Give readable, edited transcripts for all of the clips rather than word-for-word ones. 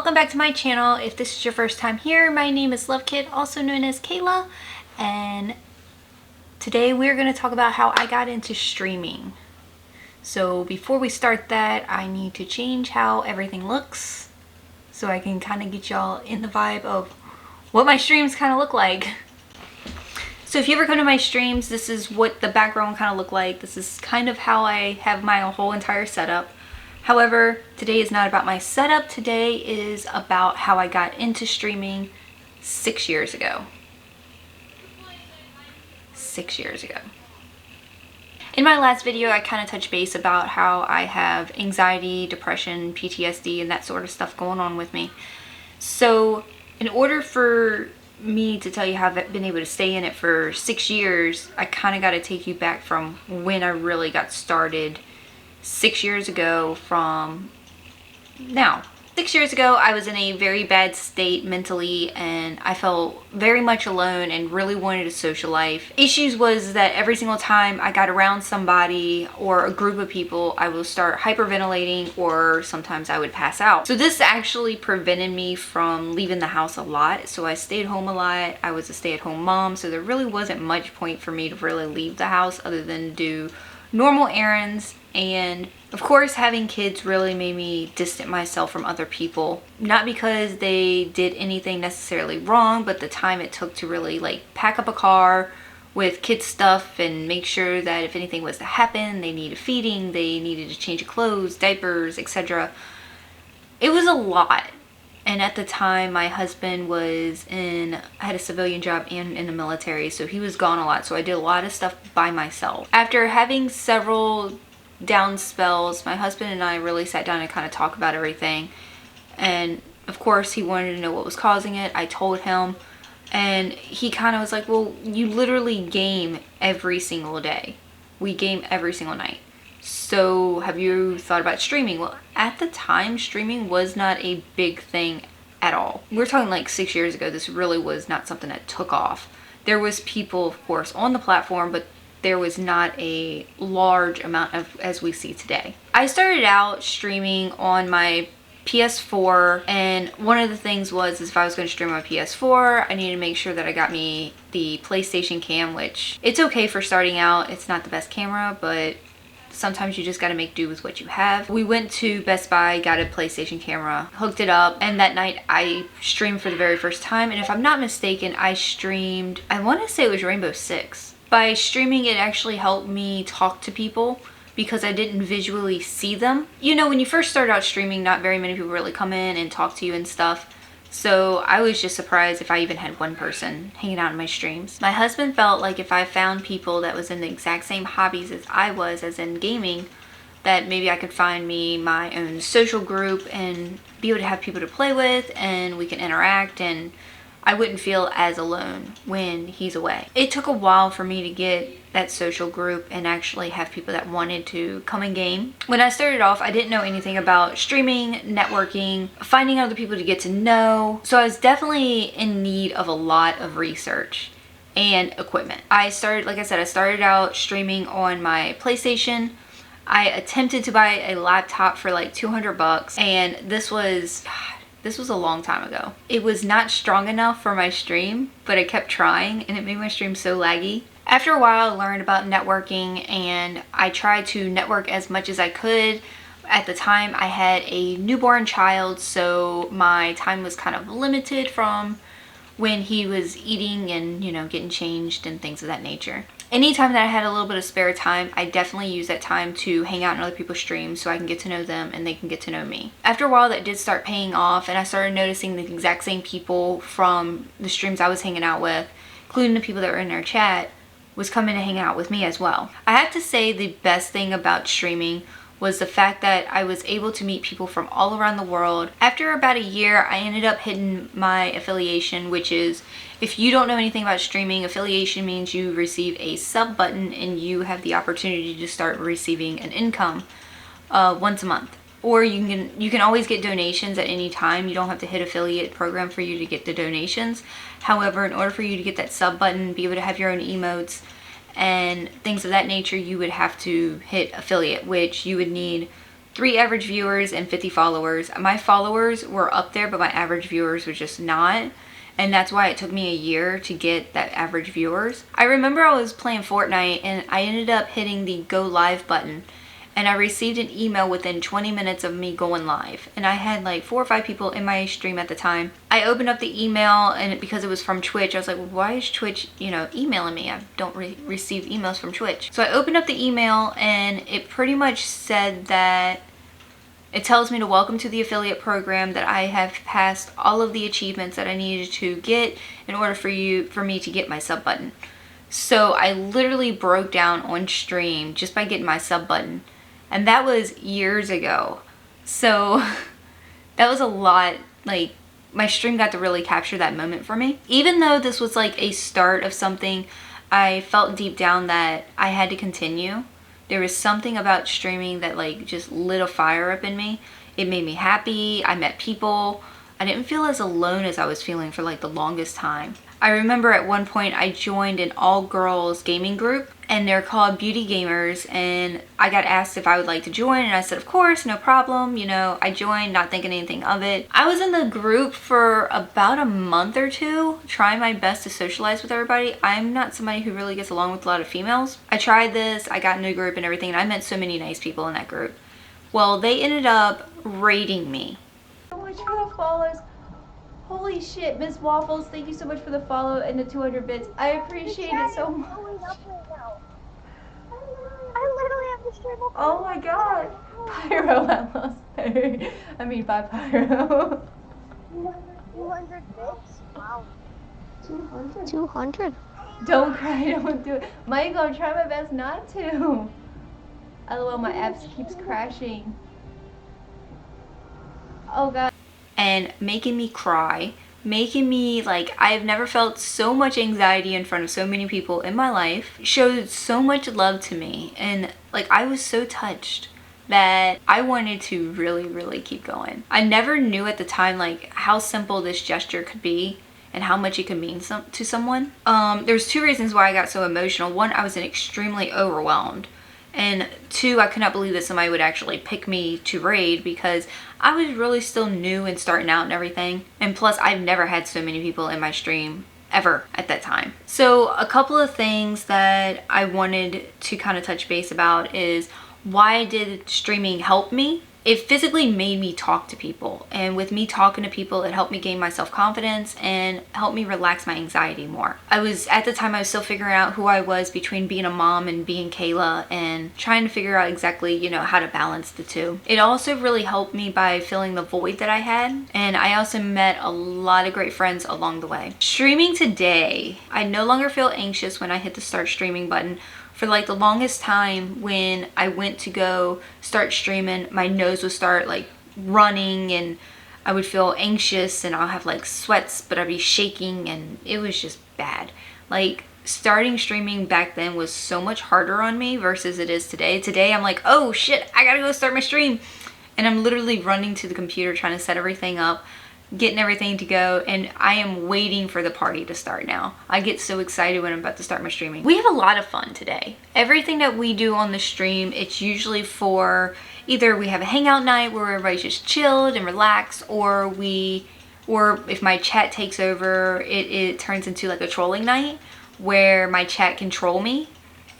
welcome back to my channel. If this is your first time here, my name is Lovekid, also known as Kayla, and today we're going to talk about how I got into streaming. So before we start that, I need to change how everything looks so I can kind of get y'all in the vibe of what my streams kind of look like. So if you ever come to my streams, this is what the background kind of look like. This is kind of how I have my whole entire setup. However, today is not about my setup. Today is about how I got into streaming 6 years ago. 6 years ago. In my last video, I kind of touched base about how I have anxiety, depression, PTSD, and that sort of stuff going on with me. So in order for me to tell you how I've been able to stay in it for 6 years, I kind of got to take you back from when I really got started 6 years ago from now. 6 years ago, I was in a very bad state mentally, and I felt very much alone and really wanted a social life. Issues was that every single time I got around somebody or a group of people, I would start hyperventilating, or sometimes I would pass out. So this actually prevented me from leaving the house a lot. So I stayed home a lot. I was a stay-at-home mom, so there really wasn't much point for me to really leave the house other than do normal errands. And of course, having kids really made me distant myself from other people. Not because they did anything necessarily wrong, but the time it took to really pack up a car with kids stuff and make sure that if anything was to happen, they needed feeding, they needed to change clothes, diapers, etc. It was a lot. And at the time, my husband I had a civilian job and in the military, so he was gone a lot. So I did a lot of stuff by myself. After having several down spells, my husband and I really sat down and kind of talked about everything. And of course, he wanted to know what was causing it. I told him, and he kind of was like, well, you literally game every single day. We game every single night. So have you thought about streaming? Well, at the time, streaming was not a big thing at all. We're talking like 6 years ago. This really was not something that took off. There was people, of course, on the platform, but there was not a large amount of as we see today. I started out streaming on my PS4, and one of the things was if I was going to stream on my PS4, I needed to make sure that I got me the PlayStation Cam, which it's okay for starting out. It's not the best camera, but sometimes you just got to make do with what you have. We went to Best Buy, got a PlayStation camera, hooked it up, and that night I streamed for the very first time. And if I'm not mistaken, I streamed, I want to say it was Rainbow Six. By streaming, it actually helped me talk to people because I didn't visually see them. You know, when you first start out streaming, not very many people really come in and talk to you and stuff. So I was just surprised if I even had one person hanging out in my streams. My husband felt like if I found people that was in the exact same hobbies as I was, as in gaming, that maybe I could find me my own social group and be able to have people to play with, and we can interact, and I wouldn't feel as alone when he's away. It took a while for me to get that social group and actually have people that wanted to come and game. When I started off, I didn't know anything about streaming, networking, finding other people to get to know. So I was definitely in need of a lot of research and equipment. I started out streaming on my PlayStation. I attempted to buy a laptop for like $200, and this was a long time ago. It was not strong enough for my stream, but I kept trying, and it made my stream so laggy. After a while, I learned about networking, and I tried to network as much as I could. At the time, I had a newborn child, so my time was kind of limited from when he was eating and, you know, getting changed and things of that nature. Anytime that I had a little bit of spare time, I definitely use that time to hang out in other people's streams so I can get to know them and they can get to know me. After a while, that did start paying off, and I started noticing the exact same people from the streams I was hanging out with, including the people that were in our chat, was coming to hang out with me as well. I have to say the best thing about streaming was the fact that I was able to meet people from all around the world. After about a year, I ended up hitting my affiliation, which is, if you don't know anything about streaming, affiliation means you receive a sub button and you have the opportunity to start receiving an income once a month. Or you can always get donations at any time. You don't have to hit affiliate program for you to get the donations. However, in order for you to get that sub button, be able to have your own emotes and things of that nature, you would have to hit affiliate, which you would need 3 average viewers and 50 followers. My followers were up there, but my average viewers were just not. And that's why it took me a year to get that average viewers. I remember I was playing Fortnite and I ended up hitting the go live button. And I received an email within 20 minutes of me going live. And I had like 4 or 5 people in my stream at the time. I opened up the email, and because it was from Twitch, I was like, well, why is Twitch, emailing me? I don't receive emails from Twitch. So I opened up the email, and it pretty much said that it tells me to welcome to the affiliate program, that I have passed all of the achievements that I needed to get in order for me to get my sub button. So I literally broke down on stream just by getting my sub button. And that was years ago. So that was a lot. Like, my stream got to really capture that moment for me. Even though this was like a start of something, I felt deep down that I had to continue. There was something about streaming that like just lit a fire up in me. It made me happy. I met people. I didn't feel as alone as I was feeling for like the longest time. I remember at one point I joined an all-girls gaming group, and they're called Beauty Gamers, and I got asked if I would like to join, and I said of course, no problem. I joined not thinking anything of it. I was in the group for about a month or two, trying my best to socialize with everybody. I'm not somebody who really gets along with a lot of females. I tried this, I got in a group and everything, and I met so many nice people in that group. Well, they ended up raiding me. So much for the follows. Holy shit, Miss Waffles, thank you so much for the follow and the 200 bits. I appreciate it so much. I literally have the stream up. Oh my god. Pyro, I lost Pyro. I mean, bye Pyro. 200 bits? Wow. 200? 200? Don't cry, don't do it. Michael, I'm trying my best not to. LOL, my apps keeps crashing. Oh god. And making me cry, making me like, I've never felt so much anxiety in front of so many people in my life. Showed so much love to me, and like I was so touched that I wanted to really keep going. I never knew at the time like how simple this gesture could be and how much it could mean to someone. There's 2 reasons why I got so emotional. 1, I was extremely overwhelmed. And 2, I could not believe that somebody would actually pick me to raid, because I was really still new and starting out and everything. And plus, I've never had so many people in my stream ever at that time. So a couple of things that I wanted to kind of touch base about is, why did streaming help me? It physically made me talk to people, and with me talking to people, it helped me gain my self-confidence and helped me relax my anxiety more. At the time I was still figuring out who I was between being a mom and being Kayla, and trying to figure out exactly, how to balance the 2. It also really helped me by filling the void that I had, and I also met a lot of great friends along the way. Streaming today, I no longer feel anxious when I hit the start streaming button. For like the longest time, when I went to go start streaming, my nose would start like running, and I would feel anxious, and I'll have like sweats, but I'd be shaking, and it was just bad. Like, starting streaming back then was so much harder on me versus it is today. Today I'm like, oh shit, I gotta go start my stream. And I'm literally running to the computer trying to set everything up, getting everything to go, and I am waiting for the party to start now. I get so excited when I'm about to start my streaming. We have a lot of fun today. Everything that we do on the stream, it's usually for either we have a hangout night where everybody's just chilled and relaxed, or if my chat takes over, it turns into like a trolling night where my chat can troll me.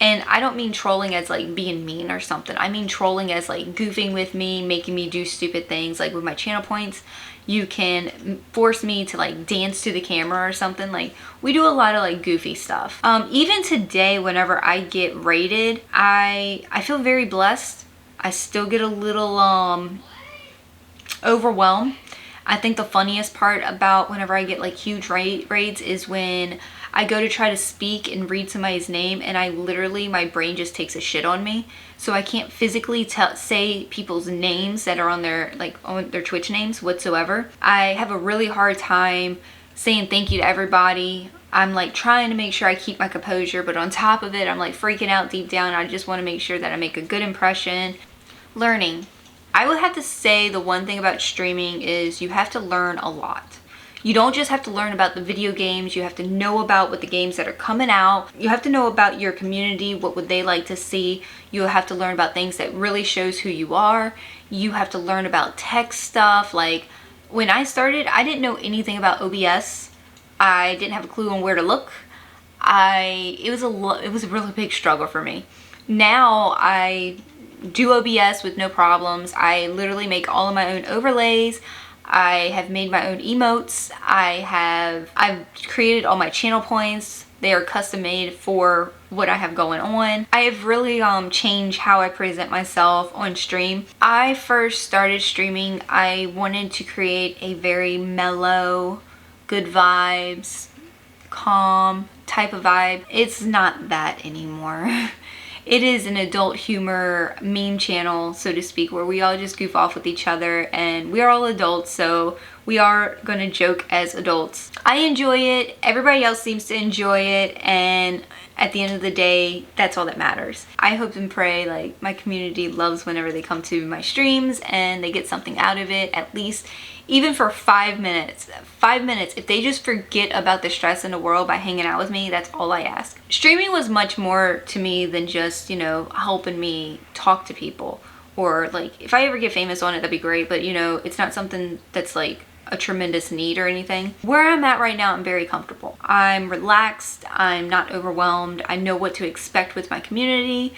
And I don't mean trolling as like being mean or something. I mean trolling as like goofing with me, making me do stupid things. Like with my channel points, you can force me to like dance to the camera or something. Like, we do a lot of like goofy stuff. Even today, whenever I get raided, I feel very blessed. I still get a little overwhelmed. I think the funniest part about whenever I get like huge raids is when I go to try to speak and read somebody's name, and my brain just takes a shit on me. So I can't physically say people's names that are on their Twitch names whatsoever. I have a really hard time saying thank you to everybody. I'm like trying to make sure I keep my composure, but on top of it, I'm like freaking out deep down. I just want to make sure that I make a good impression. Learning. I would have to say the one thing about streaming is you have to learn a lot. You don't just have to learn about the video games, you have to know about what the games that are coming out. You have to know about your community, what would they like to see. You have to learn about things that really shows who you are. You have to learn about tech stuff. Like when I started, I didn't know anything about OBS. I didn't have a clue on where to look. It was a really big struggle for me. Now I do OBS with no problems. I literally make all of my own overlays. I have made my own emotes. I've created all my channel points. They are custom made for what I have going on. I have really changed how I present myself on stream. I first started streaming, I wanted to create a very mellow, good vibes, calm type of vibe. It's not that anymore. It is an adult humor meme channel, so to speak, where we all just goof off with each other, and we are all adults, so we are gonna joke as adults. I enjoy it, everybody else seems to enjoy it, and at the end of the day, that's all that matters. I hope and pray like my community loves whenever they come to my streams and they get something out of it, at least even for 5 minutes. 5 minutes, if they just forget about the stress in the world by hanging out with me, that's all I ask. Streaming was much more to me than just, you know, helping me talk to people, or like if I ever get famous on it, that'd be great, but you know, it's not something that's like a tremendous need or anything. Where I'm at right now, I'm very comfortable. I'm relaxed, I'm not overwhelmed, I know what to expect with my community.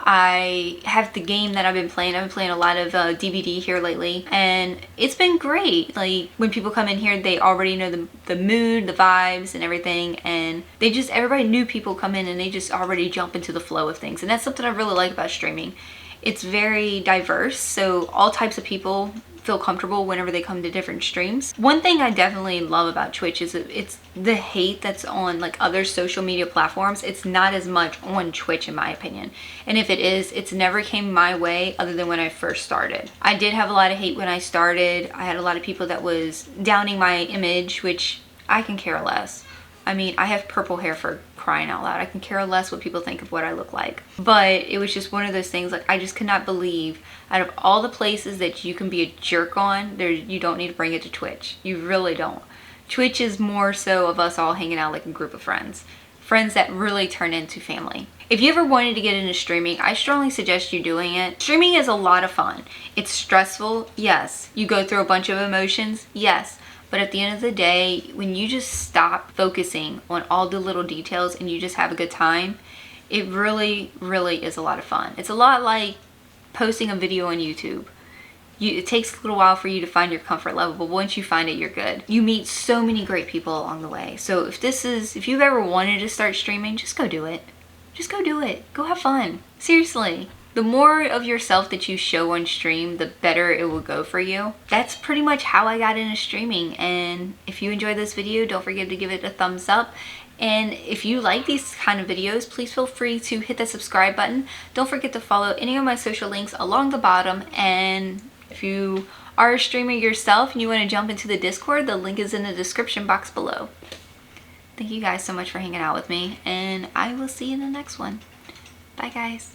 I have the game that I've been playing. I've been playing a lot of DBD here lately, and it's been great. Like when people come in here, they already know the mood, the vibes and everything, and everybody new people come in and they just already jump into the flow of things, and that's something I really like about streaming. It's very diverse, so all types of people feel comfortable whenever they come to different streams. One thing I definitely love about Twitch is that it's the hate that's on like other social media platforms. It's not as much on Twitch in my opinion. And if it is, it's never came my way other than when I first started. I did have a lot of hate when I started. I had a lot of people that was downing my image, which I can care less. I mean, I have purple hair, for crying out loud. I can care less what people think of what I look like. But it was just one of those things, like I just could not believe out of all the places that you can be a jerk on, you don't need to bring it to Twitch. You really don't. Twitch is more so of us all hanging out like a group of friends. Friends that really turn into family. If you ever wanted to get into streaming, I strongly suggest you doing it. Streaming is a lot of fun. It's stressful, yes. You go through a bunch of emotions, yes. But at the end of the day, when you just stop focusing on all the little details and you just have a good time, it really, really is a lot of fun. It's a lot like posting a video on YouTube. It takes a little while for you to find your comfort level, but once you find it, you're good. You meet so many great people along the way. So if you've ever wanted to start streaming, just go do it. Just go do it. Go have fun. Seriously. The more of yourself that you show on stream, the better it will go for you. That's pretty much how I got into streaming. And if you enjoyed this video, don't forget to give it a thumbs up. And if you like these kind of videos, please feel free to hit the subscribe button. Don't forget to follow any of my social links along the bottom. And if you are a streamer yourself and you want to jump into the Discord, the link is in the description box below. Thank you guys so much for hanging out with me, and I will see you in the next one. Bye guys.